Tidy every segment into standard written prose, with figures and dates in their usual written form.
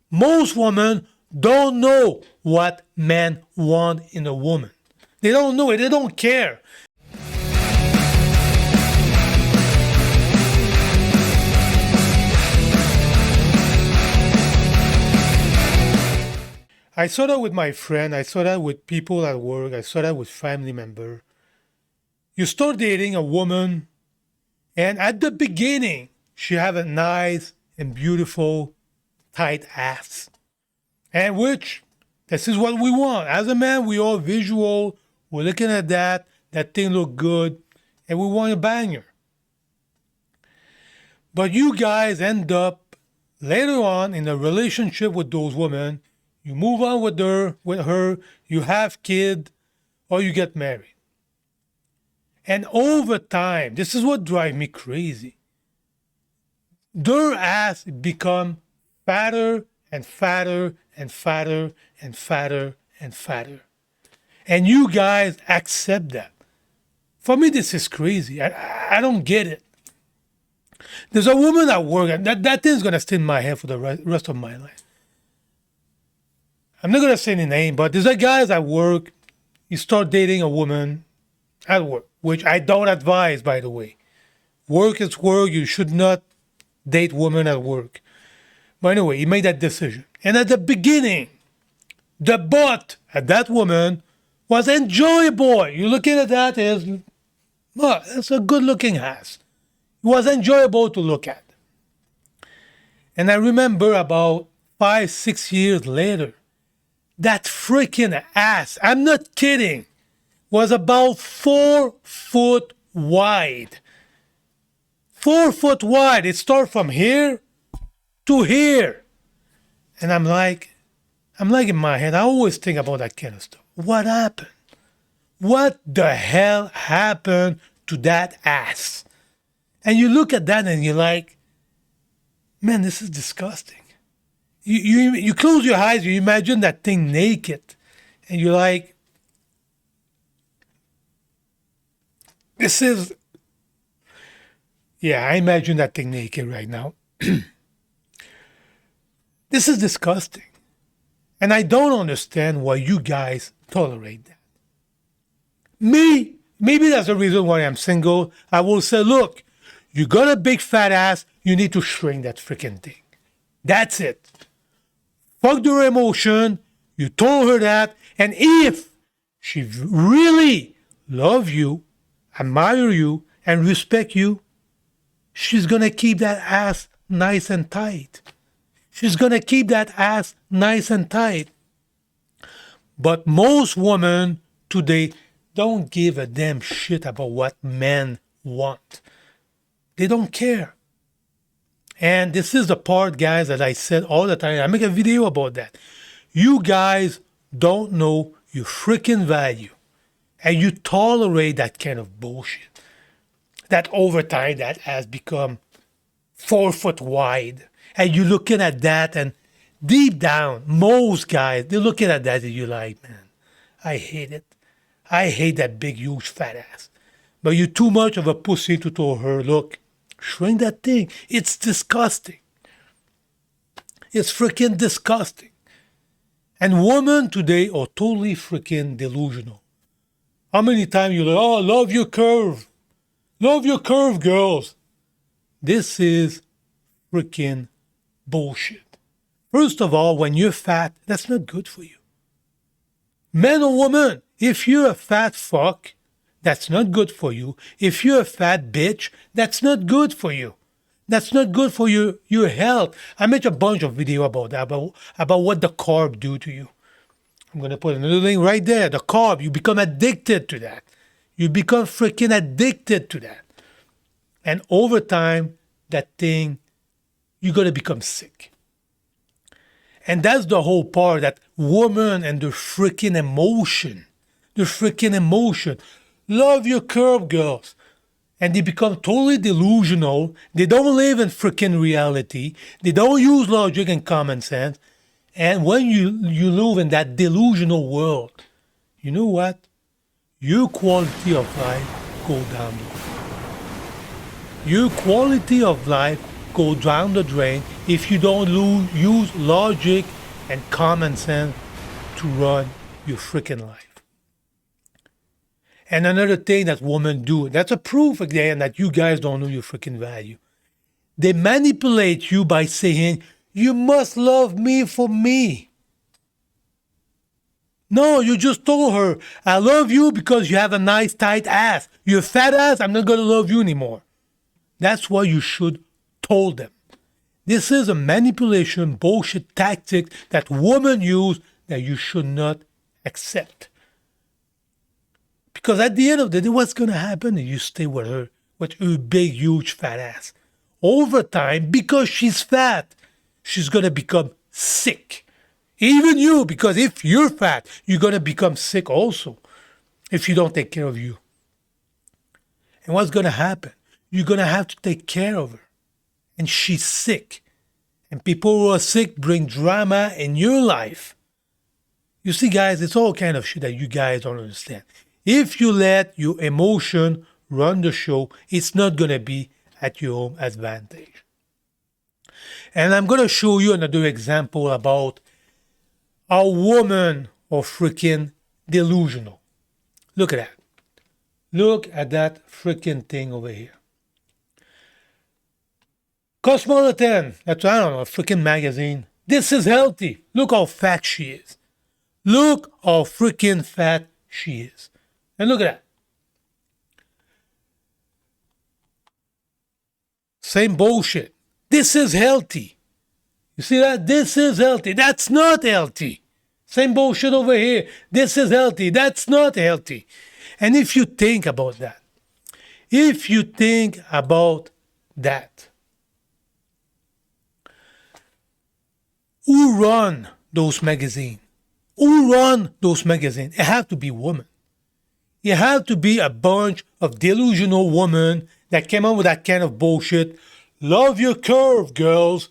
Most women don't know what men want in a woman. They don't know it. They don't care. I saw that with my friend. I saw that with people at work. I saw that with family member. You start dating a woman, and at the beginning, she have a nice and beautiful, tight ass. And which, this is what we want. As a man, we all visual. We're looking at that. That thing look good. And we want to bang her. But you guys end up later on in a relationship with those women. You move on with her, you have kid, or you get married. And over time, this is what drives me crazy. Their ass become fatter and fatter and fatter and fatter and fatter. And you guys accept that. For me, this is crazy. I don't get it. There's a woman at work, and that thing's gonna stay in my head for the rest of my life. I'm not gonna say any name, but there's a guys at work. You start dating a woman at work, which I don't advise, by the way. Work is work. You should not date women at work. But anyway, he made that decision. And at the beginning, the butt at that woman was enjoyable. You're looking at that as, well, that's a good looking ass. It was enjoyable to look at. And I remember about 5, 6 years later, that freaking ass, I'm not kidding, was about 4 foot wide. 4 foot wide. It started from here to here. And I'm like in my head, I always think about that kind of stuff. What happened? What the hell happened to that ass? And you look at that and you're like, man, this is disgusting. You close your eyes, you imagine that thing naked, and you're like, this is, yeah, I imagine that thing naked right now. This is disgusting. And I don't understand why you guys tolerate that. Me, maybe that's the reason why I'm single. I will say, look, you got a big fat ass, you need to shrink that freaking thing. That's it. Fuck her emotion. You told her that. And if she really love you, admire you, and respect you, she's going to keep that ass nice and tight. She's going to keep that ass nice and tight. But most women today don't give a damn shit about what men want. They don't care. And this is the part, guys, that I said all the time. I make a video about that. You guys don't know your freaking value. And you tolerate that kind of bullshit. That over time that has become 4 foot wide. And you're looking at that, and deep down, most guys, they're looking at that and you're like, man, I hate it. I hate that big, huge, fat ass. But you're too much of a pussy to tell her, look, shrink that thing. It's disgusting. It's freaking disgusting. And women today are totally freaking delusional. How many times you're like, oh, love your curve. Love your curve, girls. This is freaking bullshit. First of all, when you're fat, that's not good for you. Man or woman, if you're a fat fuck, that's not good for you. If you're a fat bitch, that's not good for you. That's not good for your health. I made a bunch of video about that, about what the carb do to you. I'm going to put another link right there. The carb, you become addicted to that. You become freaking addicted to that. And over time, that thing, you're going to become sick. And that's the whole part, that woman and the freaking emotion. The freaking emotion. Love your curve, girls. And they become totally delusional. They don't live in freaking reality. They don't use logic and common sense. And when you live in that delusional world, you know what? Your quality of life go down. Your quality of life go down the drain if you don't use logic and common sense to run your freaking life. And another thing that women do, that's a proof again that you guys don't know your freaking value. They manipulate you by saying, you must love me for me. No, you just told her, I love you because you have a nice tight ass. You're a fat ass, I'm not going to love you anymore. That's what you should told them. This is a manipulation bullshit tactic that women use that you should not accept. Because at the end of the day, what's going to happen is you stay with her big, huge, fat ass. Over time, because she's fat, she's going to become sick. Even you, because if you're fat, you're going to become sick also if you don't take care of you. And what's going to happen? You're going to have to take care of her. And she's sick. And people who are sick bring drama in your life. You see, guys, it's all kind of shit that you guys don't understand. If you let your emotion run the show, it's not going to be at your own advantage. And I'm going to show you another example about how women are freaking delusional. Look at that. Look at that freaking thing over here. Cosmopolitan, that's, I don't know, a freaking magazine. This is healthy. Look how fat she is. Look how freaking fat she is. And look at that. Same bullshit. This is healthy. You see that? This is healthy. That's not healthy. Same bullshit over here. This is healthy. That's not healthy. And if you think about that, who run those magazines? Who run those magazines? It have to be women. You have to be a bunch of delusional women that came up with that kind of bullshit. Love your curve, girls.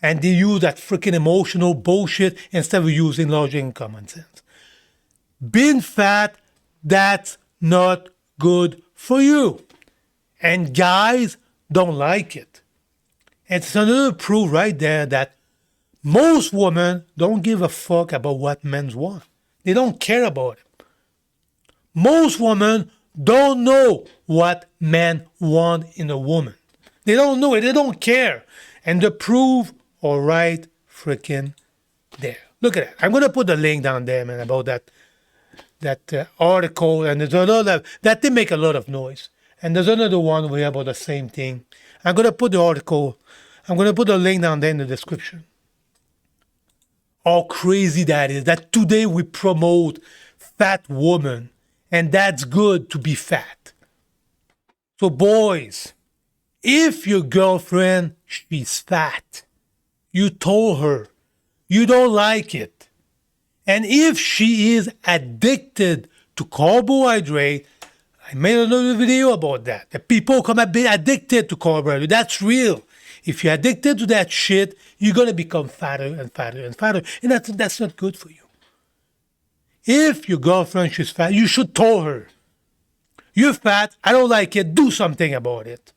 And they use that freaking emotional bullshit instead of using logic and common sense. Being fat, that's not good for you. And guys don't like it. It's another proof right there that most women don't give a fuck about what men want. They don't care about it. Most women don't know what men want in a woman. They don't know it. They don't care. And the proof are right freaking there. Look at that. I'm going to put the link down there, man, about that article. And there's a lot of, that did make a lot of noise. And there's another one over here about the same thing. I'm going to put the article, I'm going to put the link down there in the description. How crazy that is. That today we promote fat women. And that's good to be fat. So boys, if your girlfriend, she's fat, you told her, you don't like it. And if she is addicted to carbohydrate, I made another video about that. The people come a bit addicted to carbohydrate. That's real. If you're addicted to that shit, you're going to become fatter and fatter and fatter. And that's not good for you. If your girlfriend is fat, you should tell her, you're fat, I don't like it, do something about it.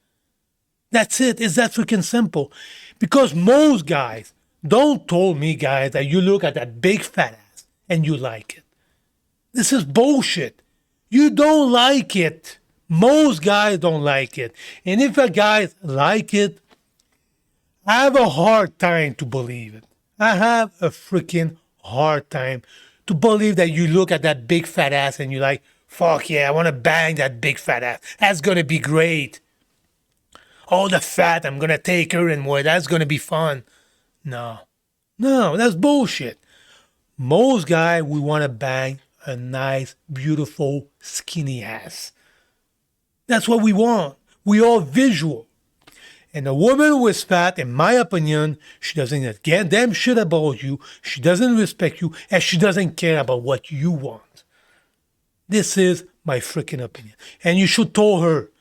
That's it. It's that freaking simple. Because most guys don't tell me, guys, that you look at that big fat ass and you like it. This is bullshit. You don't like it. Most guys don't like it. And if a guy like it, I have a hard time to believe it. I have a freaking hard time to believe that you look at that big fat ass and you're like, fuck yeah, I want to bang that big fat ass. That's going to be great. All the fat, I'm going to take her and more. That's going to be fun. No, that's bullshit. Most guys, we want to bang a nice, beautiful, skinny ass. That's what we want. We are visual. And a woman who is fat, in my opinion, she doesn't get a damn shit about you. She doesn't respect you. And she doesn't care about what you want. This is my freaking opinion. And you should tell her,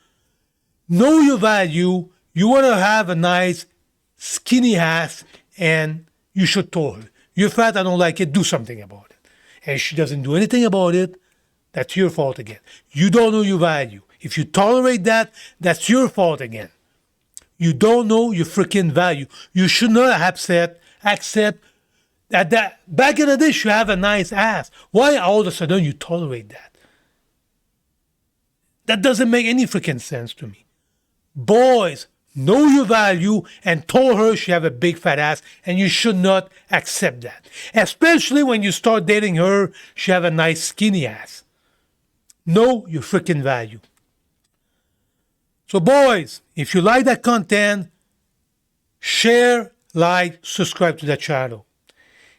know your value. You want to have a nice, skinny ass. And you should tell her, you're fat, I don't like it. Do something about it. And if she doesn't do anything about it, that's your fault again. You don't know your value. If you tolerate that, that's your fault again. You don't know your freaking value. You should not accept that back in the day you have a nice ass. Why all of a sudden you tolerate that? That doesn't make any freaking sense to me. Boys, know your value and told her she have a big fat ass and you should not accept that. Especially when you start dating her, she have a nice skinny ass. Know your freaking value. So boys, if you like that content, share, like, subscribe to the channel.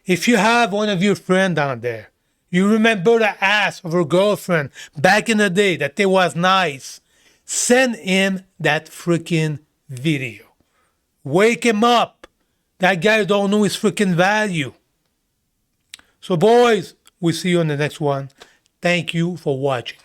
If you have one of your friends down there, you remember the ass of her girlfriend back in the day that it was nice, send him that freaking video. Wake him up. That guy don't know his freaking value. So boys, we'll see you on the next one. Thank you for watching.